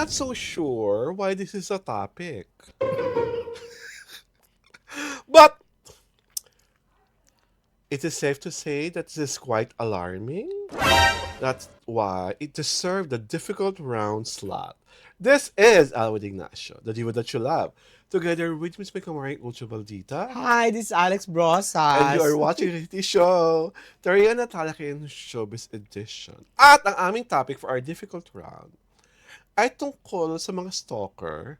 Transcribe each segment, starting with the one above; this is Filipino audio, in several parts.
not so sure why this is a topic. But it is safe to say that this is quite alarming. That's why it deserved the difficult round slot. This is Alwin Ignacio, the diva that you love, together with Miss Mecamaring Ultra Baldita. Hi, this is Alex And you are Brosas. watching reality show, Tarian at Talakin Showbiz Edition. At ang aming topic for our difficult round ay tungkol sa mga stalker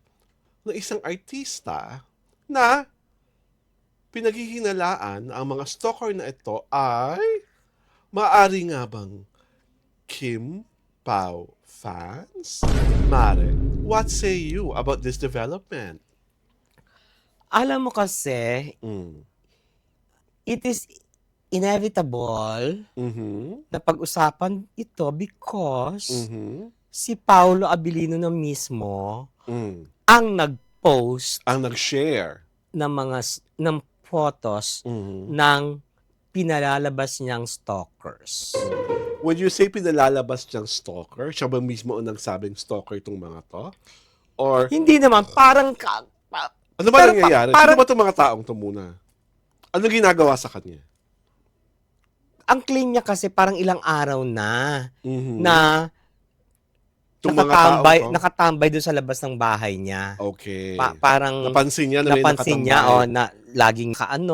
ng isang artista na pinaghihinalaan na ang mga stalker na ito ay maaari nga bang Kim Pao fans? Mare, what say you about this development? Alam mo kasi, Mm. it is inevitable Mhm. na pag-usapan ito because Mhm. si Paolo Abilino na mismo Mm. ang nag-post Ang nag-share. ng photos Mhm. ng pinalalabas niyang stalkers. Would you say pinalalabas niyang stalker? Siya ba mismo ang nagsabing stalker itong mga to? Or Hindi naman, parang ano ba pero nangyayari? parang- Sino ba itong mga taong to muna? Ano ginagawa sa kanya? ang claim niya kasi parang ilang araw na Mhm. na Itong mga taong to? nakatambay doon sa labas ng bahay niya. Okay. Parang Napansin niya na may napansin niya nakatambay. na laging laging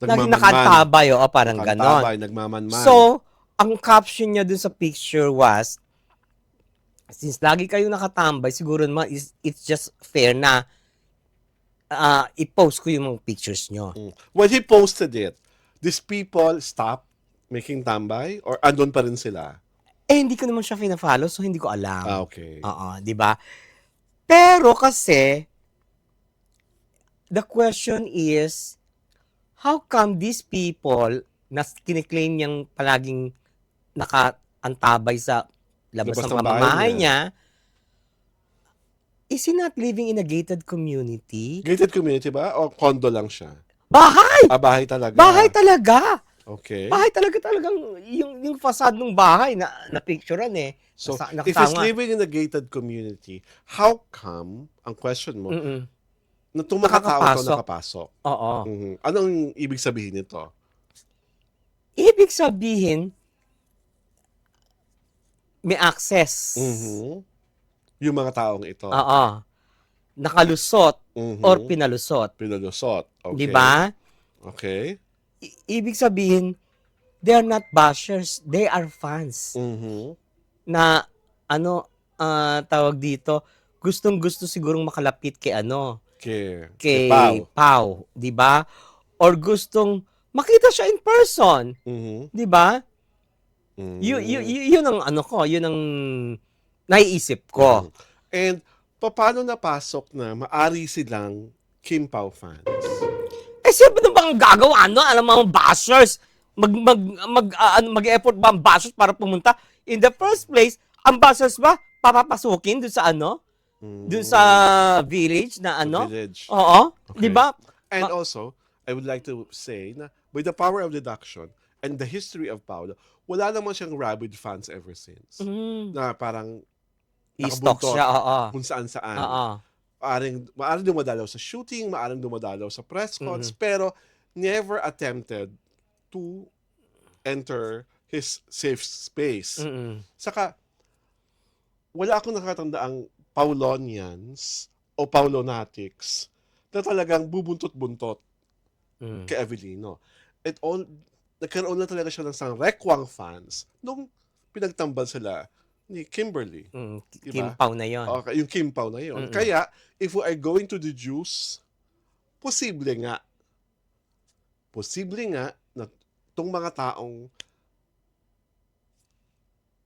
Nagmamanman. nakaantabay parang ganon. Nakantabay, nagmamanman. So, ang caption niya dun sa picture was, since lagi kayong nakatambay, siguro naman it's just fair na i-post ko yung mga pictures nyo. When he posted it, these people stop making tambay? Or andun pa rin sila? Hindi ko naman siya fina-follow, so hindi ko alam. Okay. Oo, di ba? Pero kasi, the question is, how come these people na kiniklaim niyang palaging nakaantabay sa labas ng pamamahay niya, is he not living in a gated community? Gated community ba? O condo lang siya? Bahay! Bahay talaga. Bahay talaga! Okay. Bahay talagang yung facade ng bahay na picturean eh. So, if he's Nakatama. living in a gated community, how come, ang question mo, Mm-mm. na itong mga tao ito Nakakapasok. nakapasok? Oo. Anong ibig sabihin nito? Ibig sabihin, may access. Yung mga taong ito. Oo. Nakalusot or pinalusot. Pinalusot. Okay. Di ba? Okay. Ibig sabihin, they are not bashers, they are fans. Na tawag dito, gustong-gusto sigurong makalapit kay kay Pao, 'di ba? Or gustong makita siya in person, 'di ba? Yun ang yun ang naiisip ko. And paano napasok na maari silang Kim Pao fans? Siyempre bang gagawa alam mo bashers, mag-effort ba ang bashers para pumunta? In the first place, ang bashers ba papapasukin doon sa doon sa village na Village. Oo, Okay. 'di ba? And also, I would like to say na with the power of deduction and the history of Paolo, wala naman siyang rabid fans ever since. Na parang I-stalk nakabuntot siya, oo. kung saan-saan. Oo. Maaring dumadalaw sa shooting, maaring dumadalaw sa press cons, pero never attempted to enter his safe space. Saka, wala akong nakataandaang Paulonians o Paulonatics na talagang bubuntot-buntot kay Avelino. Nagkaroon na talaga siya ng isang rekwang fans nung pinagtambal sila ni Kimberly. Diba? Kim Pao na yon. Okay, yung Kim Pao na yun. Kaya, if we are going to deduce, posible nga na itong mga taong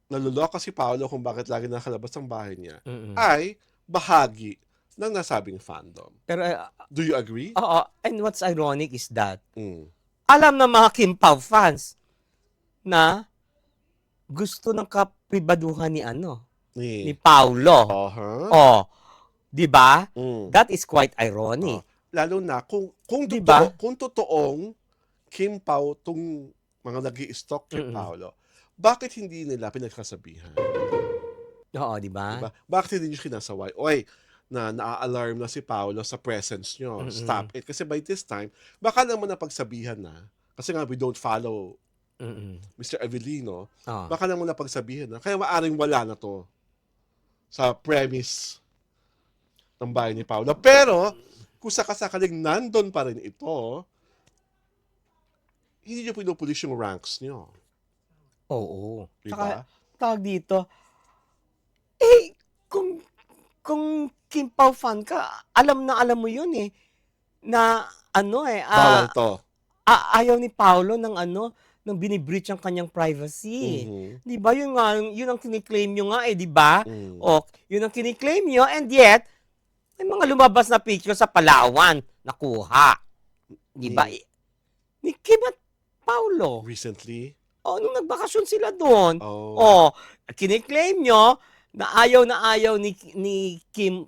naluloka si Paolo kung bakit lagi nakalabas ng bahay niya, ay bahagi ng nasabing fandom. Pero Do you agree? oo, and what's ironic is that Mm. alam ng mga Kim Pao fans na gusto ng kapribaduhan ni Paulo. Uh-huh. 'Di ba? Mm. That is quite ironic. Lalo na kung Diba? totoong Kim Pao tong mga nag-i-stalk kay Paolo, bakit hindi nila pinagkasabihan? Oo, di ba? Diba? Bakit hindi nyo kinasaway? Oy, naa-alarm na si Paolo sa presence nyo. Mm. Stop it. Kasi by this time, baka naman napagsabihan na. Kasi nga, we don't follow Mm. Mr. Avellino. Oh. Baka naman napagsabihan na. Kaya maaring wala na to sa premise ng bahay ni Paolo. Pero, kung sakasakaling nandun pa rin ito, hindi nyo pinupulis yung ranks nyo. Oo. Diba? Tsaka, tawag dito, eh, kung Kim Pao fan ka, alam na alam mo yun eh, na Bawal to. ayaw ni Paolo ng ng binibreach ang kanyang privacy. Mhm. 'Di ba? Yun nga, yun ang kiniklaim nyo nga eh, 'di ba? Mm. O, yun ang kiniklaim nyo and yet, may mga lumabas na picture sa Palawan nakuha. 'Di ba? Ni Kim at Paolo. Recently? O, nung nagbakasyon sila doon. Oh. O, kiniklaim nyo na ayaw ni Kim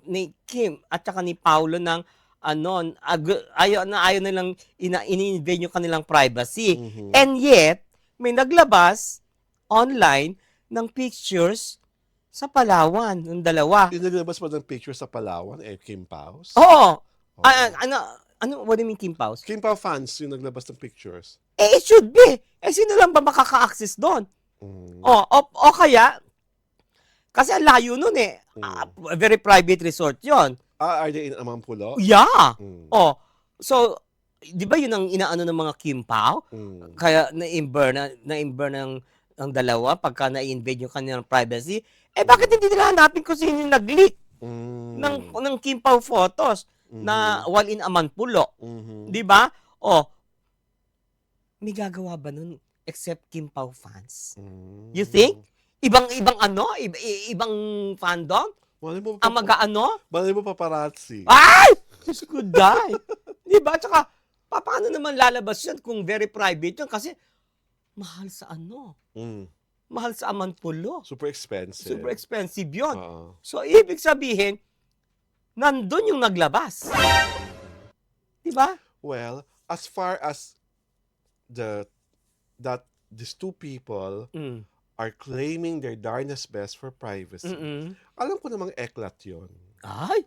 at saka ni Paolo ng ayaw nilang ini-invade yung kanilang privacy. Mhm. And yet, may naglabas online ng pictures sa Palawan, yung dalawa. Yung naglabas pa ng picture sa Palawan, Kim Paus? Oo. Oo. What do you mean Kim Paus? Kim Pao fans yung naglabas ng pictures. It should be. Sino lang ba makaka-access doon? Mm. O kaya, kasi ang layo nun eh. Very private resort yon. Are they in Amampulo? Yeah. Mm. So, di ba yun ang inaano ng mga Kim Pao? Mm. Kaya na-imber ng dalawa pagka na-invade yung kanilang privacy. Bakit hindi nila hanapin kung sino yung nag-leak ng Kim Pao photos na while in Amampulo? Mhm. Di ba? May gagawa ba nun except Kim Pao fans? You think? Ibang fandom? Malay mo Ang mag-aano? Malay mo paparazzi. Ay! Diyos ko, die! Di ba? Tsaka, paano naman lalabas yan kung very private yun? Kasi, mahal sa mahal sa Amampulo. Super expensive. Super expensive yun. Oo. So, ibig sabihin, nandun yung naglabas. Di ba? Well, as far as that these two people are claiming their darnest best for privacy, alam ko namang eklat yun. Ay!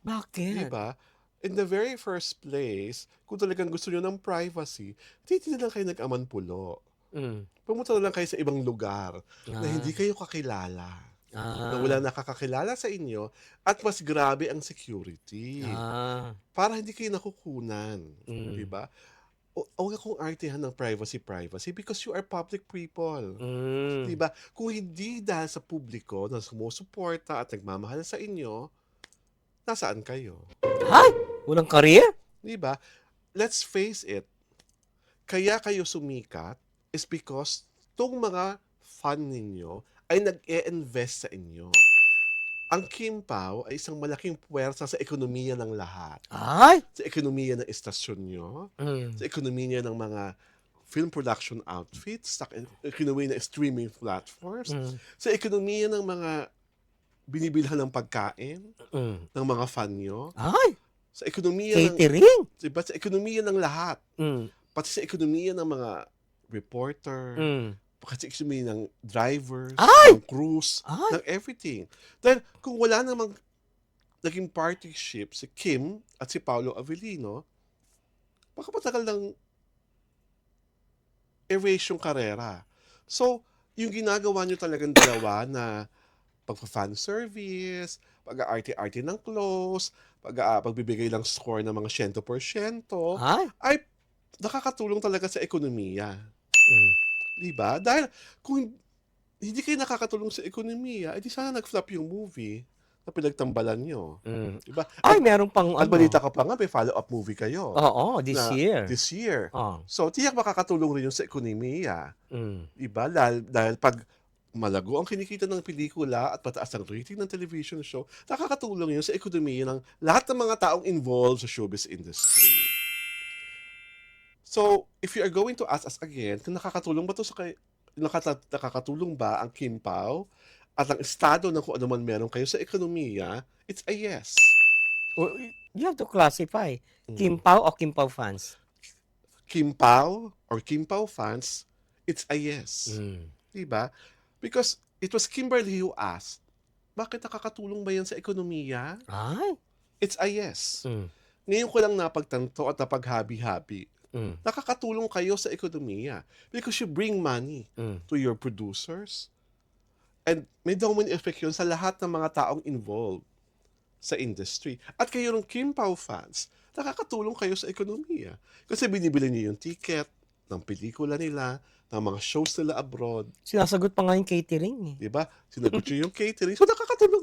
Bakit? Diba? In the very first place, kung talagang gusto nyo ng privacy, hindi na lang kayo nag-Amampulo. Pumunta na lang kayo sa ibang lugar na hindi kayo kakilala. Na wala nakakakilala sa inyo at mas grabe ang security. Para hindi kayo nakukunan. Diba? Huwag akong artihan ng privacy because you are public people. Diba? Kung hindi dahil sa publiko na sumusuporta at nagmamahal sa inyo, nasaan kayo? Ay! Walang career? Diba? Let's face it. Kaya kayo sumikat is because tong mga fan ninyo ay nag-e-invest sa inyo. Ang Kim Pao ay isang malaking puwersa sa ekonomiya ng lahat. Ay! Sa ekonomiya ng istasyon nyo, sa ekonomiya ng mga film production outfits, sa ekonomiya ng streaming platforms, sa ekonomiya ng mga binibilhan ng pagkain, ng mga fan nyo, Ay! sa ekonomiya Catering? diba, sa ekonomiya ng lahat, pati sa ekonomiya ng mga reporter, pati sa ekonomiya ng drivers, ng crews, ng everything. Dahil kung wala namang naging partnership si Kim at si Paolo Avellino, baka matagal lang erase yung karera. So, yung ginagawa nyo talagang dalawa na pagpa-fan service, pag-aarte-arte ng clothes, pagbibigay ng score ng mga 100%, ay nakakatulong talaga sa ekonomiya. Diba? Dahil kung hindi kayo nakakatulong sa ekonomiya, edi sana nag-flop yung movie na pinagtambalan nyo. Diba? Ay, meron pang At balita ka pa nga, may follow-up movie kayo. Oo, this year. This year. So, tiyak makakatulong rin yun sa ekonomiya. Diba? Dahil pag malago ang kinikita ng pelikula at pataas ang rating ng television show, nakakatulong yun sa ekonomiya ng lahat ng mga taong involved sa showbiz industry. So, if you are going to ask us again, kung nakakatulong ba to nakakatulong ba ang Kim Pao at ang estado ng kung ano man meron kayo sa ekonomiya, it's a yes. You have to classify. Kim Pao o Kim Pao fans? Kim Pao or Kim Pao fans, it's a yes. Diba? Because it was Kimberly who asked, bakit nakakatulong ba yan sa ekonomiya? Ay. It's a yes. Mm. Ngayon ko lang napagtanto at napaghabi-habi. Mm. Nakakatulong kayo sa ekonomiya because you bring money Mm. to your producers. And may domino effect yun sa lahat ng mga taong involved sa industry. At kayo ng Kim Pao fans, nakakatulong kayo sa ekonomiya. Kasi binibili niyo yung ticket ng pelikula nila, ng mga shows nila abroad. Sinasagot pa nga yung catering, eh. Di ba? Sinagot niyo yung catering. So, nakakatulong.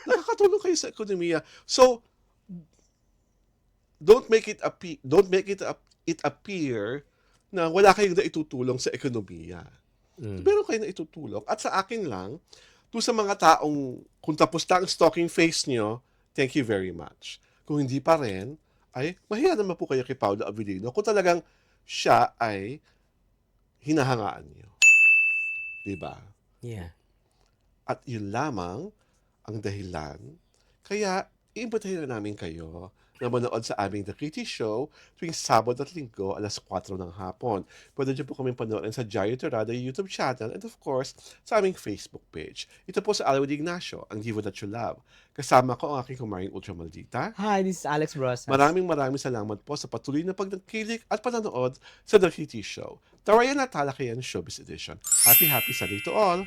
Nakakatulong kayo sa ekonomiya. So, don't make it appear na wala kayong naitutulong sa ekonomiya. Mm. Meron kayo naitutulong. At sa akin lang, doon sa mga taong, kung tapos na ang stalking face nyo, thank you very much. Kung hindi pa rin, ay mahiya naman po kayo kay Paolo Avellino kung talagang siya ay hinahangaan nyo. Diba? Yeah. At yun lamang ang dahilan. Kaya, iimbitahin na namin kayo na manood sa aming The Kitty Show tuwing Sabado at Linggo alas 4 ng hapon. Pwede niyo po kami panoorin sa Jayo Torada YouTube channel and of course, sa aming Facebook page. Ito po sa Alwin Ignacio, ang Divo That You Love. Kasama ko ang aking kumaring Ultra Maldita. Hi, this is Alex Brosas. Maraming salamat po sa patuloy na pagkikilig at panonood sa The Kitty Show. Tawayan at Talakayan Showbiz Edition. Happy Sunday to all!